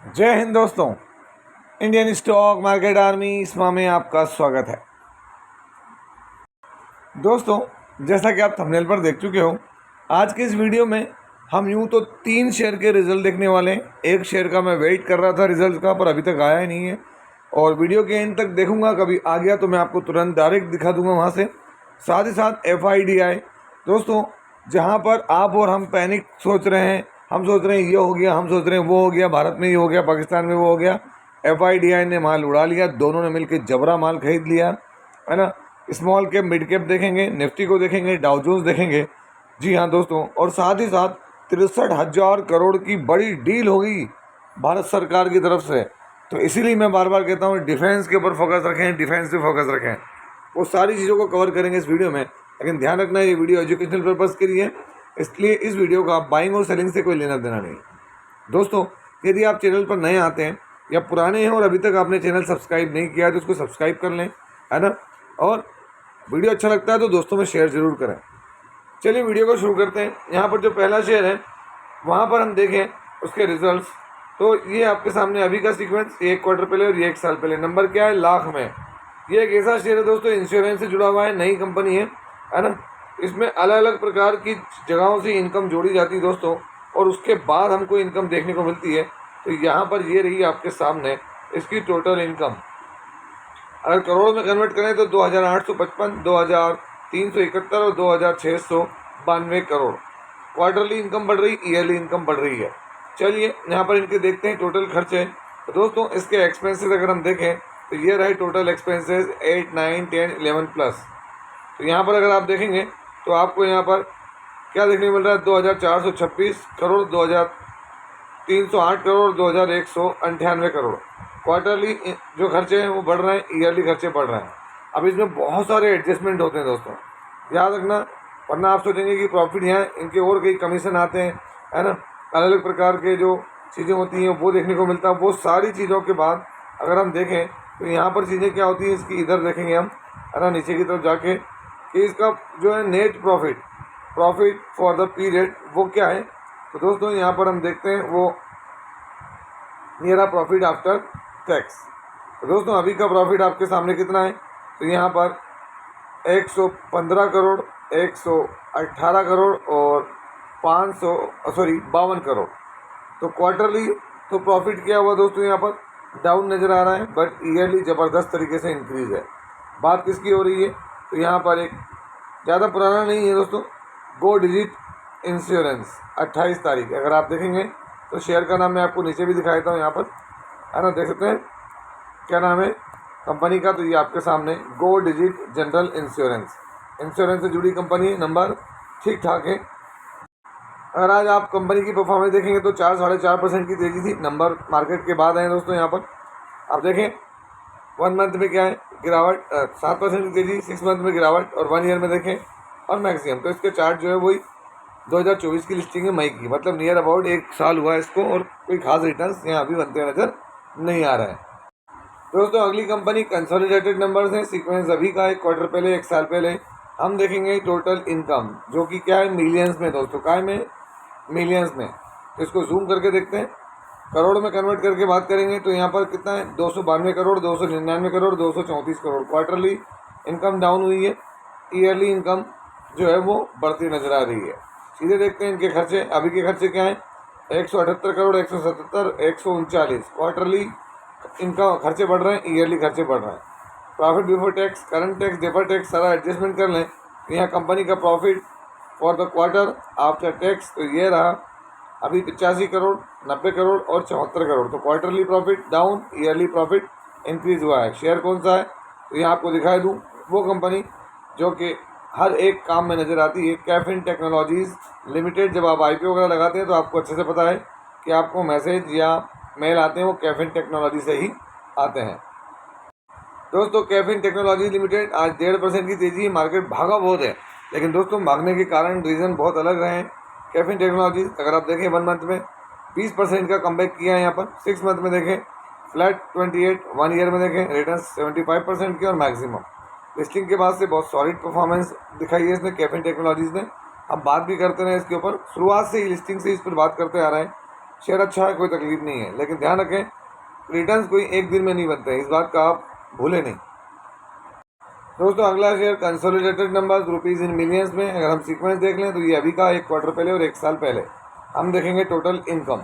जय हिंद दोस्तों। Indian stock market army इसमा में आपका स्वागत है। दोस्तों, जैसा कि आप थंबनेल पर देख चुके हो, आज के इस वीडियो में हम यूं तो 3 शेयर के रिजल्ट देखने वाले हैं। एक शेयर का मैं वेट कर रहा था रिजल्ट का, पर अभी तक आया ही नहीं है और वीडियो के एंड तक देखूंगा। कभी आ गया तो मैं आपको तुरंत डायरेक्ट दिखा दूंगा वहाँ से। साथ ही साथ FIDI दोस्तों, जहाँ पर आप और हम पैनिक सोच रहे हैं, हम सोच रहे हैं ये हो गया, हम सोच रहे हैं वो हो गया, भारत में ये हो गया, पाकिस्तान में वो हो गया, FIDI ने माल उड़ा लिया। दोनों ने मिलकर जबरा माल खरीद लिया, है ना। स्मॉल कैप मिड कैप देखेंगे, निफ्टी को देखेंगे, डाउ जोन्स देखेंगे। जी हाँ दोस्तों, और साथ ही साथ 63,000 करोड़ की बड़ी डील होगी भारत सरकार की तरफ से। तो इसीलिए मैं बार बार कहता हूँ डिफेंस के ऊपर फोकस रखें, डिफेंस पे फोकस रखें। वो सारी चीज़ों को कवर करेंगे इस वीडियो में, लेकिन ध्यान रखना ये वीडियो एजुकेशनल पर्पज़ के लिए, इसलिए इस वीडियो का बाइंग और सेलिंग से कोई लेना देना नहीं। दोस्तों, यदि आप चैनल पर नए आते हैं या पुराने हैं और अभी तक आपने चैनल सब्सक्राइब नहीं किया है तो उसको सब्सक्राइब कर लें, है ना। और वीडियो अच्छा लगता है तो दोस्तों में शेयर ज़रूर करें। चलिए वीडियो को शुरू करते हैं। यहाँ पर जो पहला शेयर है वहाँ पर हम देखें उसके रिजल्ट्स, तो ये आपके सामने अभी का सीक्वेंस, ये 1 क्वार्टर पहले और ये 1 साल पहले। नंबर क्या है? लाख में। ये एक ऐसा शेयर है दोस्तों, इंश्योरेंस से जुड़ा हुआ है, नई कंपनी है ना। इसमें अलग अलग प्रकार की जगहों से इनकम जोड़ी जाती है दोस्तों, और उसके बाद हमको इनकम देखने को मिलती है। तो यहाँ पर ये रही आपके सामने इसकी टोटल इनकम। अगर करोड़ में कन्वर्ट करें तो 2,855, 2,371 और 2,692 करोड़। क्वार्टरली इनकम बढ़ रही, ईयरली इनकम बढ़ रही है। चलिए यहाँ पर इनके देखते हैं टोटल खर्चे। तो दोस्तों, इसके एक्सपेंसेस अगर हम देखें तो ये रहे टोटल एक्सपेंसेस 8, 9, 10, 11 प्लस। तो यहाँ पर अगर आप देखेंगे तो आपको यहाँ पर क्या देखने को मिल रहा है? 2,426 करोड़, 2,308 करोड़, 2,198 करोड़। क्वार्टरली जो खर्चे हैं वो बढ़ रहे हैं, ईयरली खर्चे बढ़ रहे हैं। अब इसमें बहुत सारे एडजस्टमेंट होते हैं दोस्तों, याद रखना, वरना आप सोचेंगे कि प्रॉफिट यहाँ इनके और कई कमीशन आते हैं, है ना। अलग अलग प्रकार के जो चीज़ें होती हैं वो देखने को मिलता है। वो सारी चीज़ों के बाद अगर हम देखें तो यहाँ पर चीज़ें क्या होती हैं इसकी, इधर देखेंगे हम, है ना, नीचे की तरफ जाके कि इसका जो है net profit for the period वो क्या है। तो दोस्तों यहाँ पर हम देखते हैं वो मेरा प्रॉफिट आफ्टर टैक्स। तो दोस्तों अभी का प्रॉफिट आपके सामने कितना है? तो यहाँ पर 115 करोड़, 118 करोड़ और 52 करोड़। तो क्वार्टरली तो प्रॉफिट क्या हुआ दोस्तों, यहाँ पर डाउन नज़र आ रहा है, बट ईयरली ज़बरदस्त तरीके से इंक्रीज़ है। बात किसकी हो रही है? तो यहाँ पर एक ज़्यादा पुराना नहीं है दोस्तों, गो डिजिट इंश्योरेंस 28 तारीख। अगर आप देखेंगे तो शेयर का नाम मैं आपको नीचे भी दिखा देता हूँ, यहाँ पर, है ना, देख सकते हैं क्या नाम है कंपनी का। तो ये आपके सामने गो डिजिट जनरल इंश्योरेंस से जुड़ी कंपनी है। नंबर ठीक ठाक है। अगर आज आप कंपनी की परफॉर्मेंस देखेंगे तो 4-4.5% की तेज़ी थी। नंबर मार्केट के बाद आए दोस्तों। यहाँ पर आप देखें 1 मंथ में क्या है गिरावट, 7% की तेज़ी, 6 मंथ में गिरावट, और 1 ईयर में देखें और मैक्सिमम। तो इसके चार्ट जो है वही 2024 की लिस्टिंग है, मई की, मतलब नियर अबाउट 1 साल हुआ है इसको, और कोई खास रिटर्न्स यहाँ अभी बनते हुए नज़र नहीं आ रहा है। दोस्तों अगली कंपनी कंसोलिडेटेड नंबर्स हैं, सीक्वेंस अभी का 1 क्वार्टर पहले, 1 साल पहले। हम देखेंगे टोटल इनकम जो कि क्या है मिलियंस में दोस्तों, काय में? मिलियंस में। तो इसको जूम करके देखते हैं, करोड़ में कन्वर्ट करके बात करेंगे तो यहाँ पर कितना है? 292 crore, 299 crore, 234 crore. Quarterly income down हुई है, ईयरली इनकम जो है वो बढ़ती नज़र आ रही है। सीधे देखते हैं इनके खर्चे। अभी के खर्चे क्या हैं? 178 करोड़, 177, 139। क्वार्टरली इनका खर्चे बढ़ रहे हैं, ईयरली खर्चे बढ़ रहे हैं। Profit before tax, current tax, defer tax सारा एडजस्टमेंट कर लें तो यहाँ कंपनी का profit for the quarter after tax तो ये रहा अभी 85 करोड़, 90 करोड़ और 74 करोड़। तो quarterly profit down, yearly profit increase हुआ है। शेयर कौन सा है? तो यहाँ आपको दिखाई दूँ, वो कंपनी जो कि हर एक काम में नज़र आती है, कैफिन टेक्नोलॉजीज़ लिमिटेड। जब आप IPO वगैरह लगाते हैं तो आपको अच्छे से पता है कि आपको मैसेज या मेल आते हैं वो कैफिन टेक्नोलॉजी से ही आते हैं। दोस्तों कैफिन टेक्नोलॉजी लिमिटेड आज 1.5% की तेज़ी, मार्केट भागा बहुत है, लेकिन दोस्तों भागने के कारण रीज़न बहुत अलग रहे हैं। कैफिन टेक्नोलॉजी अगर आप देखें 1 मंथ में 20% का कमबैक किया है यहाँ पर, 6 मंथ में देखें फ्लैट 28, 1 ईयर में देखें रिटर्न 75% की और मैक्सिमम। लिस्टिंग के बाद से बहुत सॉलिड परफॉर्मेंस दिखाई है इसने कैफिन टेक्नोलॉजीज़ ने। हम बात भी करते रहे इसके ऊपर, शुरुआत से ही लिस्टिंग से इस पर बात करते आ रहे हैं शेयर अच्छा है, कोई तकलीफ नहीं है, लेकिन ध्यान रखें रिटर्न्स कोई एक दिन में नहीं बनते हैं, इस बात का आप भूलें नहीं। दोस्तों अगला share consolidated numbers rupees in millions में अगर हम सीक्वेंस देख लें तो ये अभी का एक क्वार्टर पहले और एक साल पहले हम देखेंगे टोटल इनकम।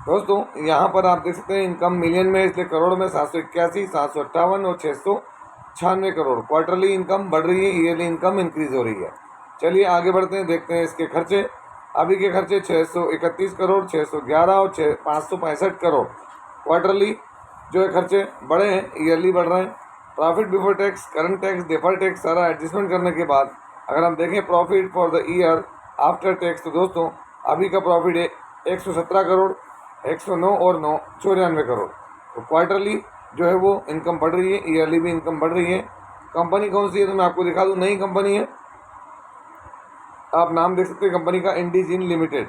दोस्तों यहाँ पर आप देख सकते हैं इनकम मिलियन में, इसलिए करोड़ में 781, 758 और 696 करोड़। क्वार्टरली इनकम बढ़ रही है, ईयरली इनकम इंक्रीज हो रही है। चलिए आगे बढ़ते हैं, देखते हैं इसके खर्चे। अभी के खर्चे 631 करोड़, 611 और 565 करोड़। क्वार्टरली जो है खर्चे बढ़े हैं, ईयरली बढ़ रहे हैं। Profit before tax, current tax, deferred tax सारा एडजस्टमेंट करने के बाद अगर हम देखें profit for the year after tax, तो दोस्तों अभी का प्रॉफिट है 117 करोड़, 109 और 9 94 करोड़। तो क्वार्टरली जो है वो इनकम बढ़ रही है, ईयरली भी इनकम बढ़ रही है। कंपनी कौन सी है तो मैं आपको दिखा दूँ, नई कंपनी है, आप नाम देख सकते हैं कंपनी का, इंडीजीन लिमिटेड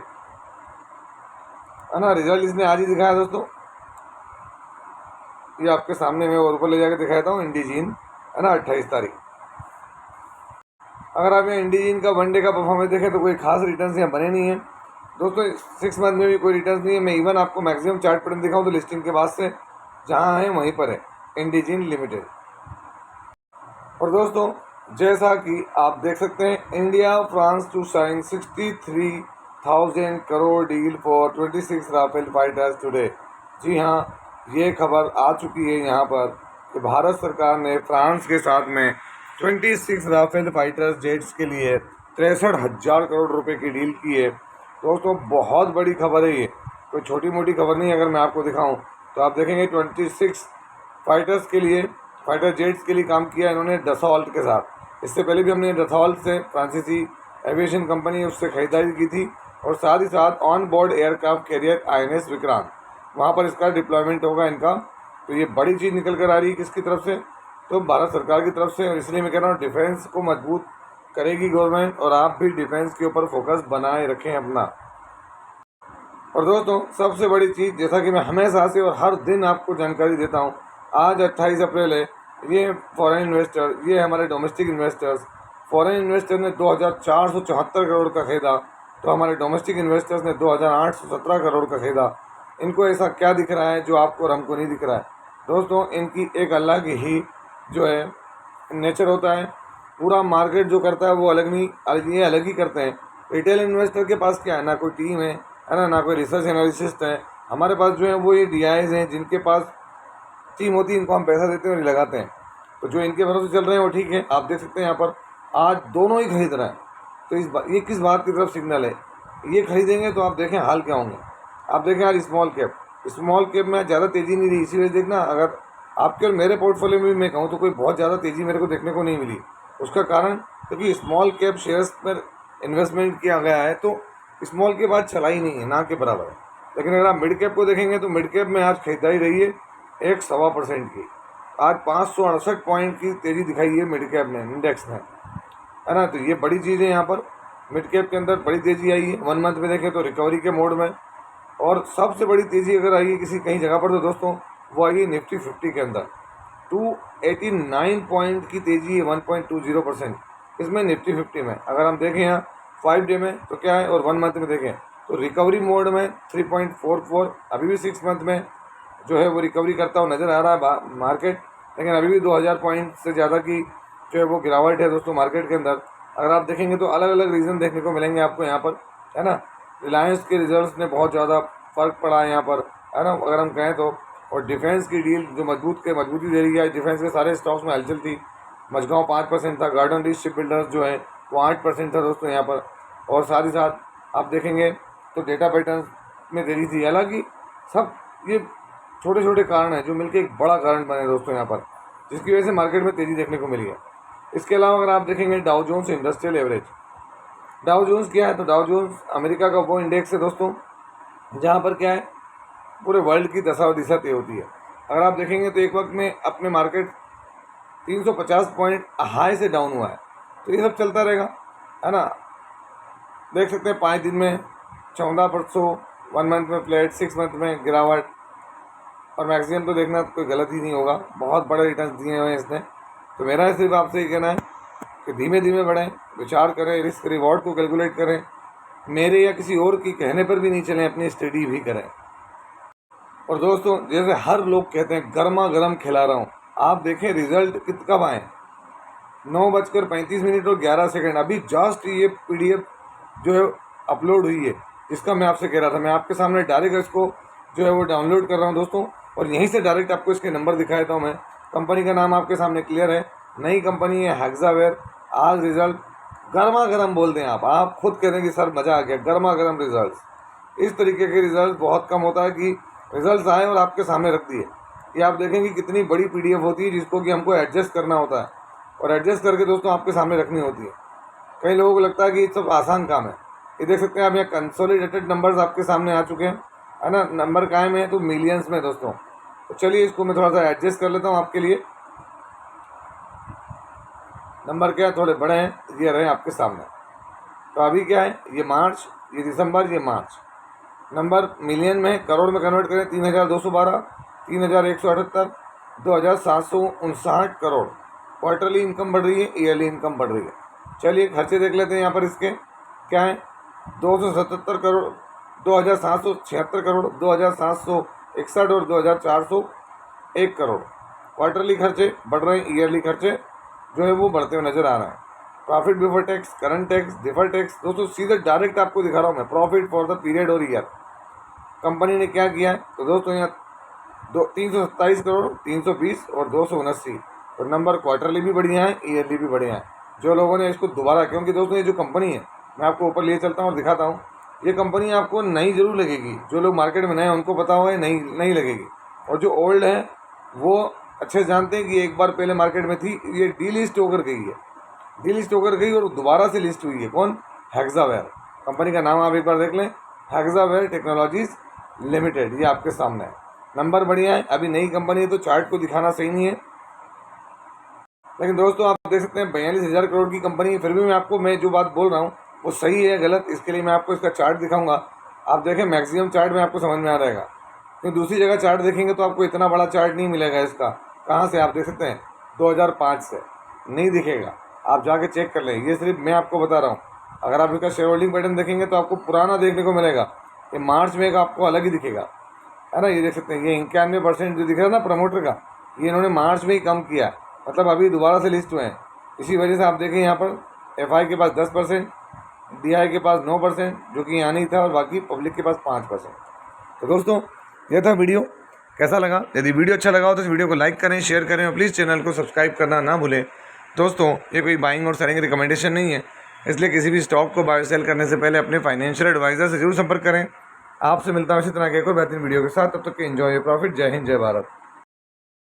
है ना। रिजल्ट इसने आज ही दिखाया दोस्तों, ये आपके सामने मैं और ऊपर ले जाकर दिखाता हूँ। इंडीजीन है ना, 28 तारीख। अगर आप यहाँ इंडीजीन का वन डे का परफॉर्मेंस देखें तो कोई खास रिटर्न्स यहाँ बने नहीं है दोस्तों। 6 मंथ में भी कोई रिटर्न्स नहीं है। मैं इवन आपको मैक्सिमम चार्ट पैटर्न दिखाऊँ तो लिस्टिंग के बाद से जहाँ है वहीं पर है इंडीजीन लिमिटेड। और दोस्तों जैसा कि आप देख सकते हैं, India France to sign 63,000 crore deal for 26 Rafale fighters today. जी हाँ, ये खबर आ चुकी है यहाँ पर कि भारत सरकार ने फ्रांस के साथ में 26 राफेल फाइटर्स जेट्स के लिए 63,000 करोड़ रुपए की डील की है। दोस्तों बहुत बड़ी खबर है ये, कोई छोटी मोटी खबर नहीं। अगर मैं आपको दिखाऊं तो आप देखेंगे 26 फाइटर्स के लिए, फाइटर जेट्स के लिए काम किया इन्होंने डसॉल्ट के साथ। इससे पहले भी हमने डसॉल्ट से, फ्रांसीसी एविएशन कंपनी, उससे खरीदारी की थी। और साथ ही साथ on board aircraft carrier INS Vikrant, वहाँ पर इसका डिप्लॉयमेंट होगा इनका। तो ये बड़ी चीज़ निकल कर आ रही है किसकी तरफ से, तो भारत सरकार की तरफ से। और इसलिए मैं कह रहा हूँ डिफेंस को मजबूत करेगी गवर्नमेंट, और आप भी डिफेंस के ऊपर फोकस बनाए रखें अपना। और दोस्तों सबसे बड़ी चीज़, जैसा कि मैं हमेशा से और हर दिन आपको जानकारी देता हूँ, आज 28 अप्रैल है। ये फॉरेन इन्वेस्टर, ये हमारे डोमेस्टिक इन्वेस्टर्स, फॉरेन इन्वेस्टर ने 2,474 करोड़ का खरीदा, तो हमारे डोमेस्टिक इन्वेस्टर्स ने 2,817 करोड़ का खरीदा। इनको ऐसा क्या दिख रहा है जो आपको और हमको नहीं दिख रहा है दोस्तों? इनकी एक अलग ही जो है नेचर होता है। पूरा मार्केट जो करता है वो अलग नहीं, ये अलग ही करते हैं। रिटेल इन्वेस्टर के पास क्या है, ना कोई टीम है ना कोई रिसर्च एनालिसिस्ट है। हमारे पास जो है वो ये DIs हैं जिनके पास टीम होती है, इनको हम पैसा देते हैं और लगाते हैं। तो जो इनके भरोसे चल रहे हैं वो ठीक है। आप देख सकते हैं यहाँ पर आज दोनों ही खरीद रहे हैं। तो ये किस बात की तरफ सिग्नल है? ये खरीदेंगे तो आप देखें हाल क्या होंगे। आप देखें यार स्मॉल कैप में ज़्यादा तेज़ी नहीं रही, इसी वजह देखना। अगर आपके और मेरे पोर्टफोलियो में भी मैं कहूँ तो कोई बहुत ज़्यादा तेज़ी मेरे को देखने को नहीं मिली। उसका कारण क्योंकि स्मॉल कैप शेयर्स पर इन्वेस्टमेंट किया गया है, तो स्मॉल कैप आज चला ही नहीं है, ना के बराबर है। लेकिन अगर आप मिड कैप को देखेंगे तो मिड कैप में आज खरीदारी रही है 1.25% की। आज 568 पॉइंट की तेज़ी दिखाई है मिड कैप में, इंडेक्स में, है ना। तो ये बड़ी चीज़ है, यहाँ पर मिड कैप के अंदर बड़ी तेज़ी आई है। 1 मंथ में देखें तो रिकवरी के मोड में। और सबसे बड़ी तेज़ी अगर आई है किसी कहीं जगह पर तो दोस्तों वो आई है निफ्टी 50 के अंदर। 289 पॉइंट की तेज़ी है, 1.20% इसमें निफ्टी 50 में। अगर हम देखें यहाँ 5 डे में तो क्या है, और 1 मंथ में देखें तो रिकवरी मोड में 3.44। अभी भी 6 मंथ में जो है वो रिकवरी करता हुआ नज़र आ रहा है मार्केट, लेकिन अभी भी 2000 पॉइंट से ज़्यादा की जो है वो गिरावट है दोस्तों मार्केट के अंदर। अगर आप देखेंगे तो अलग अलग रीज़न देखने को मिलेंगे आपको यहाँ पर, है ना। रिलायंस के रिजल्ट्स ने बहुत ज़्यादा फ़र्क पड़ा है यहाँ पर, है ना, अगर हम कहें तो। और डिफेंस की डील जो मजबूती दे रही है। डिफेंस के सारे स्टॉक्स में हलचल थी। मझगांव 5% था, गार्डन रीच शिप बिल्डर्स जो है वो 8% था दोस्तों यहाँ पर। और साथ ही साथ आप देखेंगे तो डेटा पैटर्न में तेजी थी। हालांकि सब ये छोटे छोटे कारण हैं जो मिलकर एक बड़ा कारण बने दोस्तों यहाँ पर, जिसकी वजह से मार्केट में तेज़ी देखने को मिली है। इसके अलावा अगर आप देखेंगे Dow Jones industrial average, Dow Jones क्या है, तो डाउ जोन्स अमेरिका का वो इंडेक्स है दोस्तों जहाँ पर क्या है पूरे वर्ल्ड की दशा और दिशा तय होती है। अगर आप देखेंगे तो एक वक्त में अपने मार्केट 350 पॉइंट हाई से डाउन हुआ है। तो ये सब चलता रहेगा, है ना। देख सकते हैं 5 दिन में 14%, 1 मंथ में फ्लैट, 6 मंथ में गिरावट। और मैक्सिमम तो देखना कोई गलत ही नहीं होगा, बहुत बड़े रिटर्न दिए हुए हैं इसने। तो मेरा सिर्फ आपसे ये कहना है कि धीमे धीमे बढ़ें, विचार करें, रिस्क रिवॉर्ड को कैलकुलेट करें, मेरे या किसी और की कहने पर भी नहीं चलें, अपनी स्टडी भी करें। और दोस्तों जैसे हर लोग कहते हैं गर्मा गर्म खिला रहा हूँ, आप देखें रिजल्ट कब आए, 9:35 और 11 सेकंड। अभी जस्ट ये PDF जो है अपलोड हुई है, इसका मैं आपसे कह रहा था। मैं आपके सामने डायरेक्ट इसको जो है वो डाउनलोड कर रहा हूँ दोस्तों, और यहीं से डायरेक्ट आपको इसके नंबर दिखा देता हूँ मैं। कंपनी का नाम आपके सामने क्लियर है, नई कंपनी है हेक्सावेयर। आज रिजल्ट गर्मा गर्म बोल दें आप खुद कह रहे हैं कि सर मज़ा आ गया, गर्मा गर्म रिजल्ट। इस तरीके के रिजल्ट बहुत कम होता है कि रिजल्ट आए और आपके सामने रख दिए। ये आप देखेंगे कितनी बड़ी PDF होती है जिसको कि हमको एडजस्ट करना होता है, और एडजस्ट करके दोस्तों आपके सामने रखनी होती है। कई लोगों को लगता है कि ये सब आसान काम है। ये देख सकते हैं आप, यहाँ कंसोलिडेटेड नंबर्स आपके सामने आ चुके हैं, है ना। नंबर कायम है तो मिलियंस में दोस्तों। तो चलिए इसको मैं थोड़ा सा एडजस्ट कर लेता हूँ आपके लिए। नंबर क्या है, थोड़े बड़े हैं, ये रहे आपके सामने। तो अभी क्या है, ये मार्च, ये दिसंबर, ये मार्च। नंबर मिलियन में, करोड़ में कन्वर्ट करें, 3212, 3178, 2759 करोड़। क्वार्टरली इनकम बढ़ रही है, ईयरली इनकम बढ़ रही है। चलिए खर्चे देख लेते हैं यहाँ पर इसके क्या है। 277 करोड़, 2776 करोड़, 2761 और 2401 करोड़। क्वार्टरली खर्चे बढ़ रहे हैं, ईयरली खर्चे जो है वो बढ़ते हुए नजर आ रहे हैं। Profit before tax, current tax, defer tax, दोस्तों सीधे डायरेक्ट आपको दिखा रहा हूँ मैं। प्रॉफिट फॉर द पीरियड और ईयर कंपनी ने क्या किया है, तो दोस्तों यहाँ 327 करोड़, 320 और 279। तो नंबर क्वार्टरली भी बढ़िया है, ईयरली भी बढ़िया है। जो लोगों ने इसको दोबारा, क्योंकि दोस्तों ये जो कंपनी है, मैं आपको ऊपर लिए चलता हूँ और दिखाता हूँ। ये कंपनी आपको नई जरूर लगेगी, जो लोग मार्केट में नए हैं उनको पता होगा नहीं लगेगी, और जो ओल्ड है वो अच्छे जानते हैं कि एक बार पहले मार्केट में थी। ये डीलिस्ट होकर गई है, डीलिस्ट होकर गई और दोबारा से लिस्ट हुई है। कौन, हेक्सावेयर। कंपनी का नाम आप एक बार देख लें, हेक्सावेयर टेक्नोलॉजीज लिमिटेड, ये आपके सामने है। नंबर बढ़िया है, अभी नई कंपनी है तो चार्ट को दिखाना सही नहीं है, लेकिन दोस्तों आप देख सकते हैं 42,000 करोड़ की कंपनी है। फिर भी मैं जो बात बोल रहा हूँ वो सही है गलत, इसके लिए मैं आपको इसका चार्ट दिखाऊंगा। आप देखें मैक्सिमम चार्ट में आपको समझ में आ जाएगा, क्योंकि दूसरी जगह चार्ट देखेंगे तो आपको इतना बड़ा चार्ट नहीं मिलेगा इसका। कहाँ से आप देख सकते हैं, 2005 से नहीं दिखेगा, आप जाके चेक कर लें। ये सिर्फ मैं आपको बता रहा हूँ। अगर आप इसका शेयर होल्डिंग पैटर्न देखेंगे तो आपको पुराना देखने को मिलेगा। ये मार्च में का आपको अलग ही दिखेगा, है ना। ये देख सकते हैं, ये 91% जो दिख रहा है ना प्रमोटर का, ये इन्होंने मार्च में ही कम किया, मतलब अभी दोबारा से लिस्ट हुए हैं। इसी वजह से आप देखें यहाँ पर FI के पास 10%, DI के पास 9%, जो कि यहाँ नहीं था, और बाकी पब्लिक के पास 5%। तो दोस्तों यह था वीडियो, कैसा लगा? यदि वीडियो अच्छा लगा हो तो इस वीडियो को लाइक करें, शेयर करें, और प्लीज़ चैनल को सब्सक्राइब करना ना भूलें। दोस्तों ये कोई बाइंग और सेलिंग रिकमेंडेशन नहीं है, इसलिए किसी भी स्टॉक को बाय सेल करने से पहले अपने फाइनेंशियल एडवाइजर से जरूर संपर्क करें। आपसे मिलता हूं इसी तरह के एक और बेहतरीन वीडियो के साथ, तब तक के एंजॉय प्रॉफिट। जय हिंद, जय भारत।